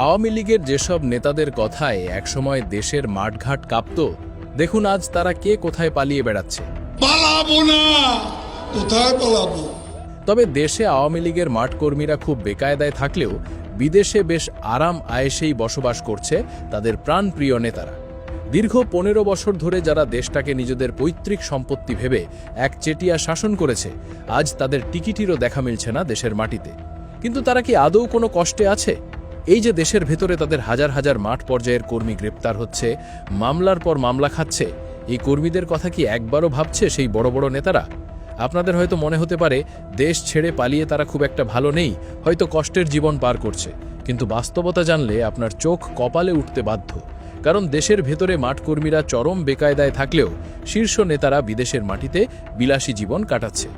আওয়ামী লীগের যেসব নেতাদের কথায় একসময় দেশের মাঠঘাট কাঁপত, দেখুন আজ তারা কে কোথায় পালিয়ে বেড়াচ্ছে। পালাবো না, কোথায় পালাবো? তবে দেশে আওয়ামী লীগের মাঠকর্মীরা খুব বেকায়দায় থাকলেও বিদেশে বেশ আরাম আয়েশেই বসবাস করছে তাদের প্রাণপ্রিয় নেতারা। দীর্ঘ 15 বছর ধরে যারা দেশটাকে নিজেদের পৈতৃক সম্পত্তি ভেবে একচেটিয়া শাসন করেছে, আজ তাদের টিকিটিরও দেখা মিলছে না দেশের মাটিতে। কিন্তু তারা কি আদৌ কোনো কষ্টে আছে? এই যে দেশের ভেতরে তাদের হাজার হাজার মাঠ পর্যায়ের কর্মী গ্রেপ্তার হচ্ছে, মামলার পর মামলা খাচ্ছে, এই কর্মীদের কথা কি একবারও ভাবছে সেই বড় বড় নেতারা? আপনাদের হয়তো মনে হতে পারে দেশ ছেড়ে পালিয়ে তারা খুব একটা ভালো নেই, হয়তো কষ্টের জীবন পার করছে। কিন্তু বাস্তবতা জানলে আপনার চোখ কপালে উঠতে বাধ্য। কারণ দেশের ভেতরে মাঠকর্মীরা চরম বেকায়দায় থাকলেও শীর্ষ নেতারা বিদেশের মাটিতে বিলাসী জীবন কাটাচ্ছে।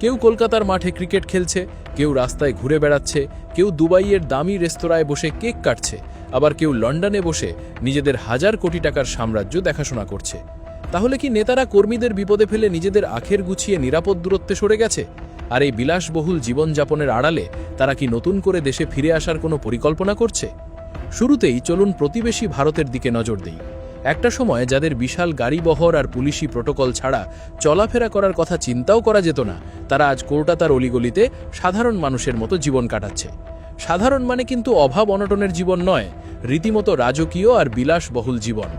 কেউ কলকাতার মাঠে ক্রিকেট খেলছে, কেউ রাস্তায় ঘুরে বেড়াচ্ছে, কেউ দুবাইয়ের দামি রেস্তোরাঁয় বসে কেক কাটছে, আবার কেউ লন্ডনে বসে নিজেদের হাজার কোটি টাকার সাম্রাজ্য দেখাশোনা করছে। তাহলে কি নেতারা কর্মীদের বিপদে ফেলে নিজেদের আখের গুছিয়ে নিরাপদ দূরত্বে সরে গেছে? আর এই বিলাসবহুল জীবনযাপনের আড়ালে তারা কি নতুন করে দেশে ফিরে আসার কোনো পরিকল্পনা করছে? শুরুতেই চলুন প্রতিবেশী ভারতের দিকে নজর দেই। একটা সময় যাদের বিশাল গাড়িবহর আর পুলিশি প্রোটোকল ছাড়া চলাফেরা করার কথা চিন্তাও করা যেত না, তারা আজ কলকাতার অলিগলিতে সাধারণ মানুষের মতো জীবন কাটাচ্ছে। সাধারণ মানে কিন্তু অভাব অনটনের জীবন নয়, রীতিমতো রাজকীয় আর বিলাসবহুল জীবন।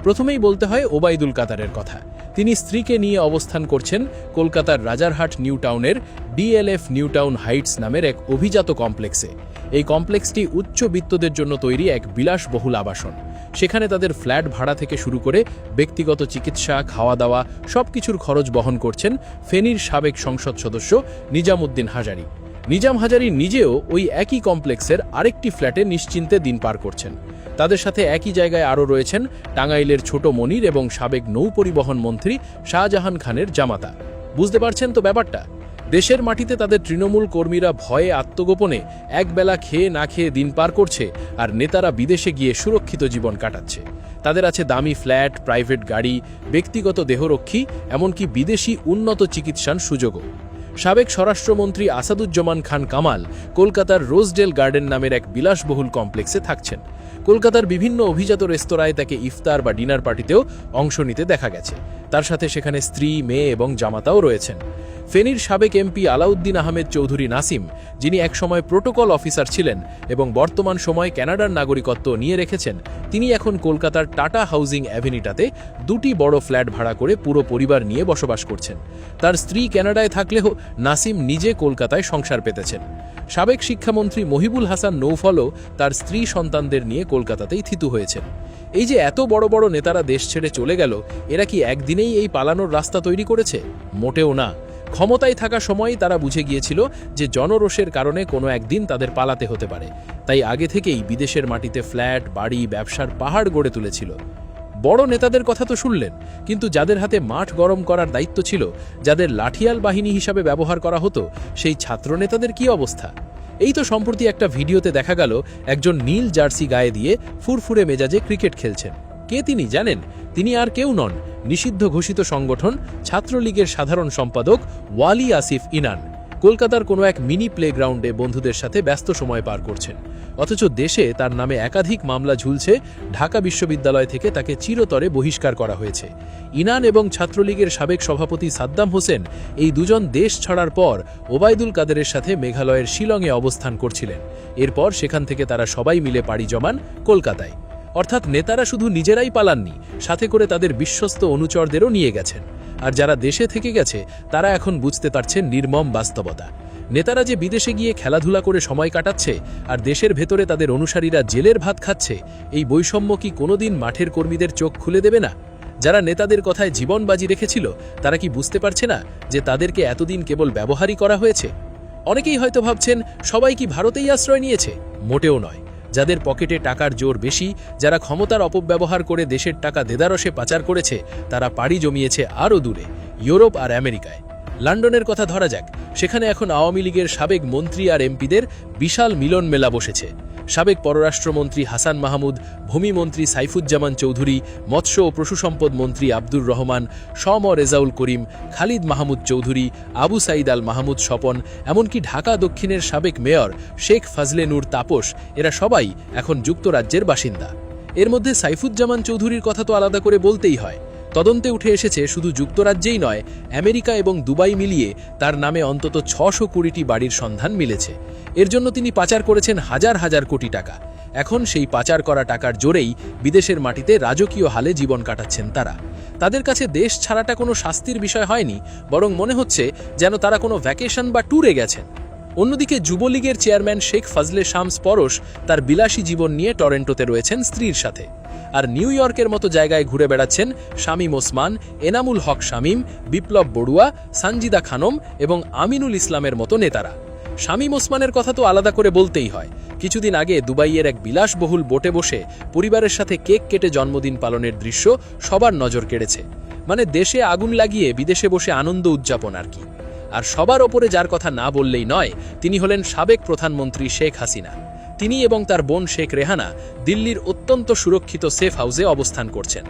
প্রথমেই বলতে হয় ওবায়দুল কাতারের কথা। তিনি স্ত্রীকে নিয়ে অবস্থান করছেন কলকাতার রাজারহাট নিউ টাউনের ডিএলএফ নিউ টাউন হাইটস নামের এক অভিজাত কমপ্লেক্সে। এই কমপ্লেক্সটি উচ্চবিত্তদের জন্য তৈরি এক বিলাসবহুল আবাসন। সেখানে তাদের ফ্ল্যাট ভাড়া থেকে শুরু করে ব্যক্তিগত চিকিৎসা, খাওয়া দাওয়া সবকিছুর খরচ বহন করছেন ফেনীর সাবেক সংসদ সদস্য নিজামউদ্দিন হাজারী। নিজাম হাজারী নিজেও ওই একই কমপ্লেক্সের আরেকটি ফ্ল্যাটে নিশ্চিন্তে দিন পার করছেন। তাদের সাথে একই জায়গায় আরও রয়েছেন টাঙ্গাইলের ছোট মনির এবং সাবেক নৌ পরিবহন মন্ত্রী শাহজাহান খানের জামাতা। বুঝতে পারছেন তো ব্যাপারটা? দেশের মাটিতে তাদের তৃণমূল কর্মীরা ভয়ে আত্মগোপনে একবেলা খেয়ে না খেয়ে দিন পার করছে, আর নেতারা বিদেশে গিয়ে সুরক্ষিত জীবন কাটাচ্ছে। তাদের আছে দামি ফ্ল্যাট, প্রাইভেট গাড়ি, ব্যক্তিগত দেহরক্ষী, এমনকি বিদেশি উন্নত চিকিৎসার সুযোগও। সাবেক স্বরাষ্ট্রমন্ত্রী আসাদুজ্জামান খান কামাল কলকাতার রোজডেল গার্ডেন নামের এক বিলাসবহুল কমপ্লেক্সে থাকছেন। কলকাতার বিভিন্ন অভিজাত রেস্তোরাঁয় তাকে ইফতার বা ডিনার পার্টিতেও অংশ নিতে দেখা গেছে। তার সাথে সেখানে স্ত্রী, মেয়ে এবং জামাতাও রয়েছেন। ফেনীর সাবেক এমপি আলাউদ্দিন আহমেদ চৌধুরী নাসিম, যিনি একসময় প্রোটোকল অফিসার ছিলেন এবং বর্তমান সময় কানাডার নাগরিকত্ব নিয়ে রেখেছেন, তিনি এখন কলকাতার টাটা হাউজিং অ্যাভিনিউটাতে 2টি বড় ফ্ল্যাট ভাড়া করে পুরো পরিবার নিয়ে বসবাস করছেন। তার স্ত্রী কানাডায় থাকলেও নাসিম নিজে কলকাতায় সংসার পেতেছেন। সাবেক শিক্ষামন্ত্রী মহিবুল হাসান নৌফলও তার স্ত্রী সন্তানদের নিয়ে কলকাতাতেই থিতু হয়েছেন। এই যে এত বড় বড় নেতারা দেশ ছেড়ে চলে গেল, এরা কি একদিনেই এই পালানোর রাস্তা তৈরি করেছে? মোটেও না। ক্ষমতায় থাকা সময়ই তারা বুঝে গিয়েছিল যে জনরোষের কারণে কোনো একদিন তাদের পালাতে হতে পারে। তাই আগে থেকেই বিদেশের মাটিতে ফ্ল্যাট, বাড়ি, ব্যবসার পাহাড় গড়ে তুলেছিল। বড় নেতাদের কথা তো শুনলেন, কিন্তু যাদের হাতে মাঠ গরম করার দায়িত্ব ছিল, যাদের লাঠিয়াল বাহিনী হিসাবে ব্যবহার করা হতো, সেই ছাত্র নেতাদের কি অবস্থা? এই তো সম্প্রতি একটা ভিডিওতে দেখা গেল একজন নীল জার্সি গায়ে দিয়ে ফুরফুরে মেজাজে ক্রিকেট খেলছেন। কে তিনি জানেন? তিনি আর কেউ নন, নিষিদ্ধ ঘোষিত সংগঠন ছাত্রলীগের সাধারণ সম্পাদক ওয়ালি আসিফ ইনান। কলকাতার কোনো এক মিনি প্লেগ্রাউন্ডে বন্ধুদের সাথে ব্যস্ত সময় পার করছেন, অথচ দেশে তার নামে একাধিক মামলা ঝুলছে। ঢাকা বিশ্ববিদ্যালয় থেকে তাকে চিরতরে বহিষ্কার করা হয়েছে। ইনান এবং ছাত্রলীগের সাবেক সভাপতি সাদ্দাম হোসেন, এই দুজন দেশ ছাড়ার পর ওবায়দুল কাদেরের সাথে মেঘালয়ের শিলংয়ে অবস্থান করছিলেন। এরপর সেখান থেকে তারা সবাই মিলে পাড়ি জমান কলকাতায়। অর্থাৎ নেতারা শুধু নিজেরাই পালাননি, সাথে করে তাদের বিশ্বস্ত অনুচরদেরও নিয়ে গেছেন। আর যারা দেশে থেকে গেছে তারা এখন বুঝতে পারছেন নির্মম বাস্তবতা। নেতারা যে বিদেশে গিয়ে খেলাধুলা করে সময় কাটাচ্ছে, আর দেশের ভেতরে তাদের অনুসারীরা জেলের ভাত খাচ্ছে, এই বৈষম্য কি কোনোদিন মাঠের কর্মীদের চোখ খুলে দেবে না? যারা নেতাদের কথায় জীবন বাজি রেখেছিল, তারা কি বুঝতে পারছে না যে তাদেরকে এতদিন কেবল ব্যবহারই করা হয়েছে? অনেকেই হয়তো ভাবছেন সবাই কি ভারতেই আশ্রয় নিয়েছে? মোটেও নয়। যাদের পকেটে টাকার জোর বেশি, যারা ক্ষমতার অপব্যবহার করে দেশের টাকা দেদারসে পাচার করেছে, তারা পাড়ি জমিয়েছে আরও দূরে, ইউরোপ আর আমেরিকায়। লন্ডনের কথা ধরা যাক, সেখানে এখন আওয়ামী লীগের সাবেক মন্ত্রী আর এমপিদের বিশাল মিলন মেলা বসেছে। সাবেক পররাষ্ট্রমন্ত্রী হাসান মাহমুদ, ভূমিমন্ত্রী সাইফুজ্জামান চৌধুরী, মৎস্য ও পশুসম্পদ মন্ত্রী আব্দুর রহমান, শম রেজাউল করিম, খালিদ মাহমুদ চৌধুরী, আবু সাইদ আল মাহমুদ স্বপন, এমনকি ঢাকা দক্ষিণের সাবেক মেয়র শেখ ফাজলে নূর তাপস, এরা সবাই এখন যুক্তরাজ্যের বাসিন্দা। এর মধ্যে সাইফুজ্জামান চৌধুরীর কথা তো আলাদা করে বলতেই হয়। তদন্তে উঠে এসেছে শুধু যুক্তরাজ্যেই নয়, আমেরিকা এবং দুবাই মিলিয়ে তার নামে অন্তত ৬২০টি বাড়ির সন্ধান মিলেছে। এর জন্য তিনি পাচার করেছেন হাজার হাজার কোটি টাকা। এখন সেই পাচার করা টাকার জোরেই বিদেশের মাটিতে রাজকীয় হালে জীবন কাটাচ্ছেন তারা। তাদের কাছে দেশ ছাড়াটা কোনো শাস্তির বিষয় হয়নি, বরং মনে হচ্ছে যেন তারা কোনো ভ্যাকেশন বা ট্যুরে গেছেন। অন্যদিকে যুবলীগের চেয়ারম্যান শেখ ফাজলে শামস পরশ তার বিলাসী জীবন নিয়ে টরেন্টোতে রয়েছেন স্ত্রীর সাথে। আর নিউ ইয়র্কের মতো জায়গায় ঘুরে বেড়াচ্ছেন শামীম ওসমান, এনামুল হক শামীম, বিপ্লব বড়ুয়া, সানজিদা খানম এবং আমিনুল ইসলামের মতো নেতারা। শামীম ওসমানের কথা তো আলাদা করে বলতেই হয়। কিছুদিন আগে দুবাইয়ের এক বিলাসবহুল বোটে বসে পরিবারের সাথে কেক কেটে জন্মদিন পালনের দৃশ্য সবার নজর কেড়েছে। মানে দেশে আগুন লাগিয়ে বিদেশে বসে আনন্দ উদযাপন আর কি। আর সবার ওপরে যার কথা না বললেই নয়, তিনি হলেন সাবেক প্রধানমন্ত্রী শেখ হাসিনা। তিনি এবং তার বোন শেখ রেহানা দিল্লির অত্যন্ত সুরক্ষিত সেফ হাউসে অবস্থান করছেন।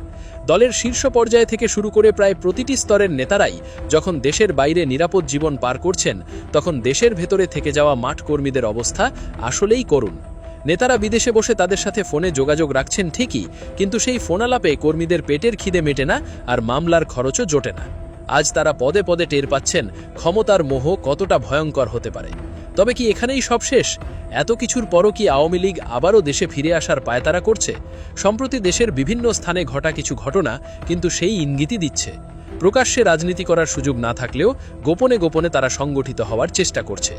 দলের শীর্ষ পর্যায় থেকে শুরু করে প্রায় প্রতিটি স্তরের নেতারাই যখন দেশের বাইরে নিরাপদ জীবন পার করছেন, তখন দেশের ভেতরে থেকে যাওয়া মাঠ কর্মীদের অবস্থা আসলেই করুণ। নেতারা বিদেশে বসে তাদের সাথে ফোনে যোগাযোগ রাখছেন ঠিকই, কিন্তু সেই ফোনালাপে কর্মীদের পেটের খিদে মেটে না, আর মামলার খরচও জোটে না। আজ তারা পদে পদে টের পাচ্ছেন ক্ষমতার মোহ কতটা ভয়ঙ্কর হতে পারে। তবে কি এখানেই সব শেষ? এত কিছুর পরও কি আওয়ামী লীগ আবারও দেশে ফিরে আসার পায়তারা করছে? সম্প্রতি দেশের বিভিন্ন স্থানে ঘটা কিছু ঘটনা কিন্তু সেই ইঙ্গিতই দিচ্ছে। প্রকাশ্যে রাজনীতি করার সুযোগ না থাকলেও গোপনে গোপনে তারা সংগঠিত হওয়ার চেষ্টা করছে।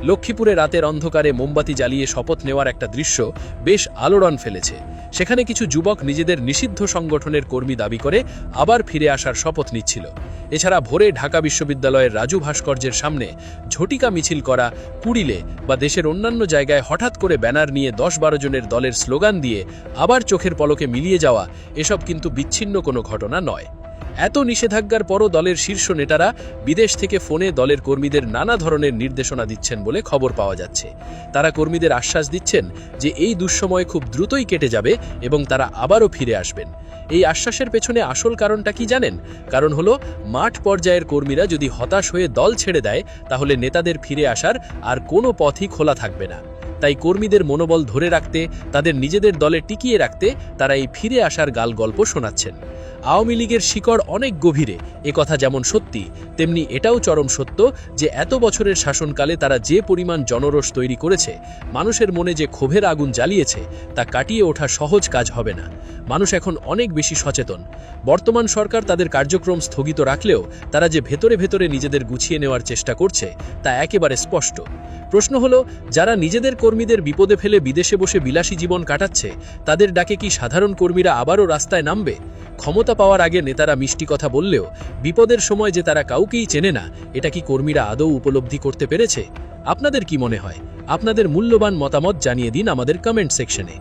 লক্ষ্মীপুরে রাতের অন্ধকারে মোমবাতি জ্বালিয়ে শপথ নেওয়ার একটা দৃশ্য বেশ আলোড়ন ফেলেছে। সেখানে কিছু যুবক নিজেদের নিষিদ্ধ সংগঠনের কর্মী দাবি করে আবার ফিরে আসার শপথ নিচ্ছিল। এছাড়া ভোরে ঢাকা বিশ্ববিদ্যালয়ের রাজু ভাস্কর্যের সামনে ঝটিকা মিছিল করা, কুড়িলে বা দেশের অন্যান্য জায়গায় হঠাৎ করে ব্যানার নিয়ে ১০-১২ জনের দলের স্লোগান দিয়ে আবার চোখের পলকে মিলিয়ে যাওয়া, এসব কিন্তু বিচ্ছিন্ন কোনো ঘটনা নয়। এত নিষেধাজ্ঞার পরও দলের শীর্ষ নেতারা বিদেশ থেকে ফোনে দলের কর্মীদের নানা ধরনের নির্দেশনা দিচ্ছেন বলে খবর পাওয়া যাচ্ছে। তারা কর্মীদের আশ্বাস দিচ্ছেন যে এই দুঃসময় খুব দ্রুতই কেটে যাবে এবং তারা আবারও ফিরে আসবেন। এই আশ্বাসের পেছনে আসল কারণটা কি জানেন? কারণ হলো মাঠ পর্যায়ের কর্মীরা যদি হতাশ হয়ে দল ছেড়ে দেয়, তাহলে নেতাদের ফিরে আসার আর কোনো পথই খোলা থাকবে না। তাই কর্মীদের মনোবল ধরে রাখতে, তাদের নিজেদের দলে টিকিয়ে রাখতে তারা এই ফিরে আসার গালগল্প শোনাচ্ছেন। আওয়ামী লীগের শিকড় অনেক গভীরে, কথা যেমন সত্যি, তেমনি এটাও চরম সত্য যে এত বছরের শাসনকালে তারা যে পরিমাণ জনরোষ তৈরি করেছে, মানুষের মনে যে ক্ষোভের আগুন জ্বালিয়েছে, তা কাটিয়ে ওঠা সহজ কাজ হবে না। মানুষ এখন অনেক বেশি সচেতন। বর্তমান সরকার তাদের কার্যক্রম স্থগিত রাখলেও তারা যে ভেতরে ভেতরে নিজেদের গুছিয়ে নেওয়ার চেষ্টা করছে, তা একেবারে স্পষ্ট। প্রশ্ন হলো, যারা নিজেদের কর্মীদের বিপদে ফেলে বিদেশে বসে বিলাসী জীবন কাটাচ্ছে, তাদের ডাকে কি সাধারণ কর্মীরা আবারও রাস্তায় নামবে? ক্ষমতা পাওয়ার আগে নেতারা মিষ্টি কথা বললেও বিপদের সময় যে তারা কাউকেই চেনে না, এটা কি কর্মীরা আদৌ উপলব্ধি করতে পেরেছে? আপনাদের কি মনে হয়? আপনাদের মূল্যবান মতামত জানিয়ে দিন আমাদের কমেন্ট সেকশনে।